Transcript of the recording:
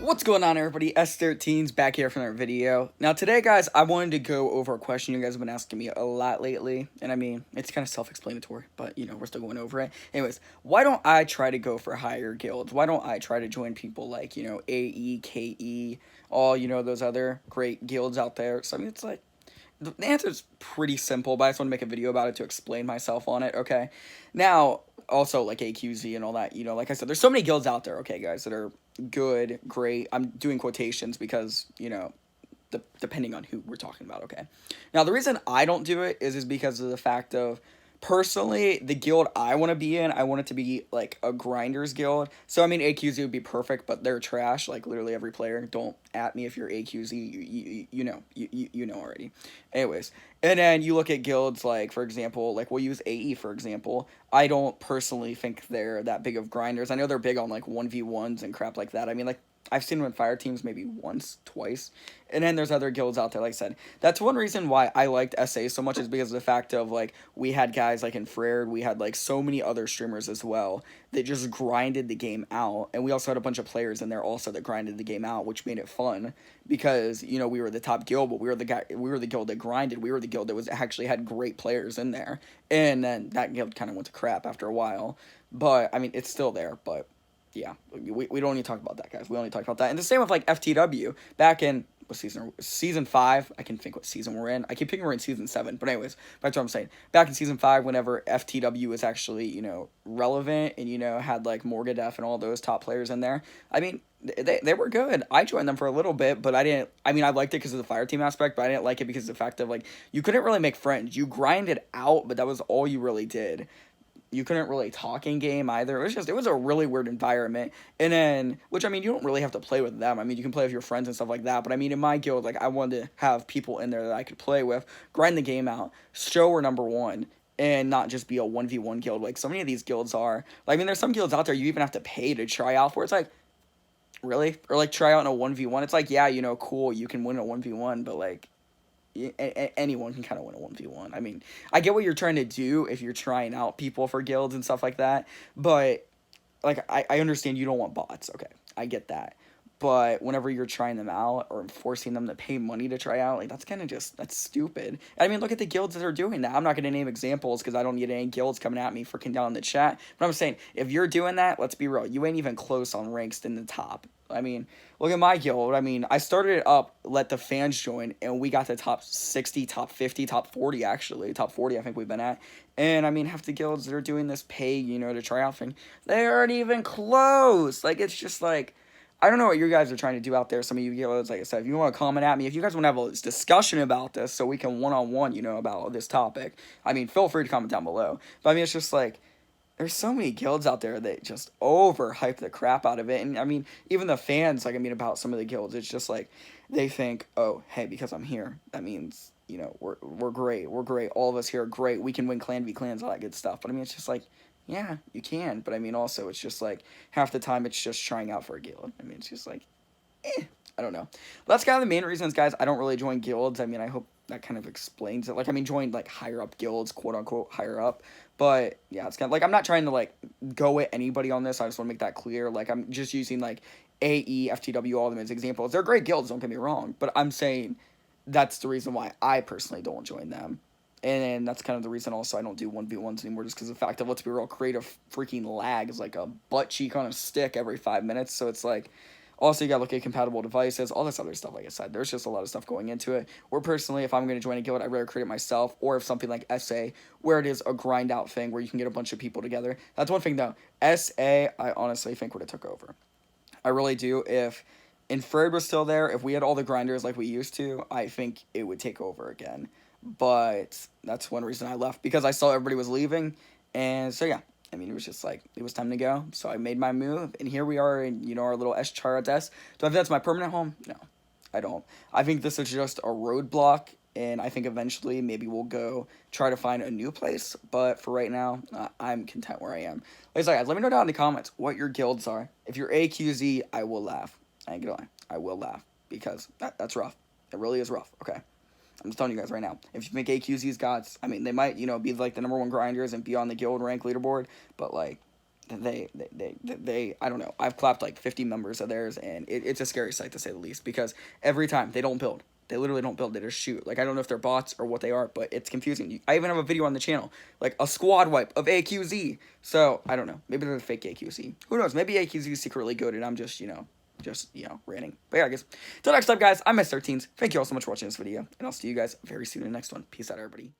What's going on, everybody? Sthirteens back here for another video. Now today, guys, I wanted to go over a question you guys have been asking me a lot lately, and I mean, it's kind of self-explanatory, but you know, we're still going over it. Anyways, why don't I try to go for higher guilds? Why don't I try to join people like, you know, AE, KE, all, you know, those other great guilds out there? So I mean, it's like, the answer is pretty simple, but I just want to make a video about it to explain myself on it, okay? Now, also, like, AQZ and all that, you know, like I said, there's so many guilds out there, okay, guys, that are good, great. I'm doing quotations because, you know, depending on who we're talking about, okay? Now, the reason I don't do it is because of the fact of, personally, the guild I want to be in, I want it to be, like, a grinders guild. So, I mean, AQZ would be perfect, but they're trash, like, literally every player. Don't at me if you're AQZ, you know, you know already. Anyways, and then you look at guilds like, for example, like, we'll use AE, for example. I don't personally think they're that big of grinders. I know they're big on, like, 1v1s and crap like that. I mean, like, I've seen them in fire teams maybe once, twice. And then there's other guilds out there, like I said. That's one reason why I liked SA so much is because of the fact of, like, we had guys like in Freyr, we had, like, so many other streamers as well that just grinded the game out. And we also had a bunch of players in there also that grinded the game out, which made it fun because, you know, we were the top guild, but we were the guild that grinded. We were the guild that was actually had great players in there. And then that guild kind of went to crap after a while. But, I mean, it's still there, but yeah, we don't need to talk about that, guys. We only talk about that. And the same with, like, FTW. Back in, what season? Season 5. I can think what season we're in. I keep thinking we're in Season 7. But anyways, back to what I'm saying. Back in Season 5, whenever FTW was actually, you know, relevant and, you know, had, like, Morgadef and all those top players in there, I mean, they were good. I joined them for a little bit, but I didn't, I mean, I liked it because of the fire team aspect, but I didn't like it because of the fact of, like, you couldn't really make friends. You grinded out, but that was all you really did. You couldn't really talk in game either. It was a really weird environment. And then, which, I mean, you don't really have to play with them. I mean, you can play with your friends and stuff like that. But I mean, in my guild, like, I wanted to have people in there that I could play with, grind the game out, show we're number one, and not just be a 1v1 guild like so many of these guilds are. Like, I mean, there's some guilds out there you even have to pay to try out for. It's like, really? Or, like, try out in a 1v1. It's like, yeah, you know, cool, you can win a 1v1, but, like, anyone can kind of win a 1v1. I mean, I get what you're trying to do if you're trying out people for guilds and stuff like that, but, like, I understand you don't want bots. Okay, I get that. But whenever you're trying them out or forcing them to pay money to try out, like, that's kind of just, that's stupid. I mean, look at the guilds that are doing that. I'm not going to name examples because I don't need any guilds coming at me freaking down in the chat. But I'm saying, if you're doing that, let's be real. You ain't even close on ranks in the top. I mean, look at my guild. I mean, I started it up, let the fans join, and we got to top 60, top 50, top 40, actually. Top 40, I think we've been at. And, I mean, half the guilds that are doing this pay, you know, to try out thing, they aren't even close. Like, it's just like, I don't know what you guys are trying to do out there. Some of you guilds, like I said, if you want to comment at me, if you guys want to have a discussion about this so we can one-on-one, you know, about this topic, I mean, feel free to comment down below. But, I mean, it's just like, there's so many guilds out there that just overhype the crap out of it. And, I mean, even the fans, like, I mean, about some of the guilds, it's just like, they think, oh, hey, because I'm here, that means, you know, we're great. We're great. All of us here are great. We can win clan v clans, all that good stuff. But, I mean, it's just like, yeah, you can. But, I mean, also, it's just like, half the time, it's just trying out for a guild. I mean, it's just like, I don't know. That's kind of the main reasons, guys, I don't really join guilds. I mean, I hope that kind of explains it. Like, I mean, join, like, higher up guilds, quote-unquote, higher up. But, yeah, it's kind of, like, I'm not trying to, like, go at anybody on this. I just want to make that clear. Like, I'm just using, like, AE, FTW, all of them as examples. They're great guilds, don't get me wrong. But I'm saying that's the reason why I personally don't join them. And that's kind of the reason also I don't do 1v1s anymore, just because of the fact that, let's be real, creative freaking lag is like a butt cheek on a stick every 5 minutes. So it's like, also, you gotta look at compatible devices, all this other stuff, like I said. There's just a lot of stuff going into it. Or personally, if I'm going to join a guild, I'd rather create it myself. Or if something like SA, where it is a grind out thing, where you can get a bunch of people together. That's one thing, though. SA, I honestly think would have took over. I really do. If Infrared was still there, if we had all the grinders like we used to, I think it would take over again. But that's one reason I left, because I saw everybody was leaving. And so, yeah. I mean, it was just like, it was time to go. So I made my move, and here we are in, you know, our little SCHARATS. Do I think that's my permanent home? No, I don't. I think this is just a roadblock, and I think eventually maybe we'll go try to find a new place. But for right now, I'm content where I am. Like I said, guys, let me know down in the comments what your guilds are. If you're AQZ, I will laugh. I ain't gonna lie. I will laugh, because that's rough. It really is rough, okay? I'm just telling you guys right now. If you make AQZ's gods, I mean, they might, you know, be like the #1 grinders and be on the guild rank leaderboard, but, like, I don't know. I've clapped like 50 members of theirs, and it's a scary sight to say the least, because every time they don't build. They literally don't build. They just shoot. Like, I don't know if they're bots or what they are, but it's confusing. I even have a video on the channel, like a squad wipe of AQZ. So I don't know. Maybe they're the fake AQZ. Who knows? Maybe AQZ is secretly good, and I'm just ranting. But yeah, I guess. Till next time, guys. I'm Sthirteens. Thank you all so much for watching this video, and I'll see you guys very soon in the next one. Peace out, everybody.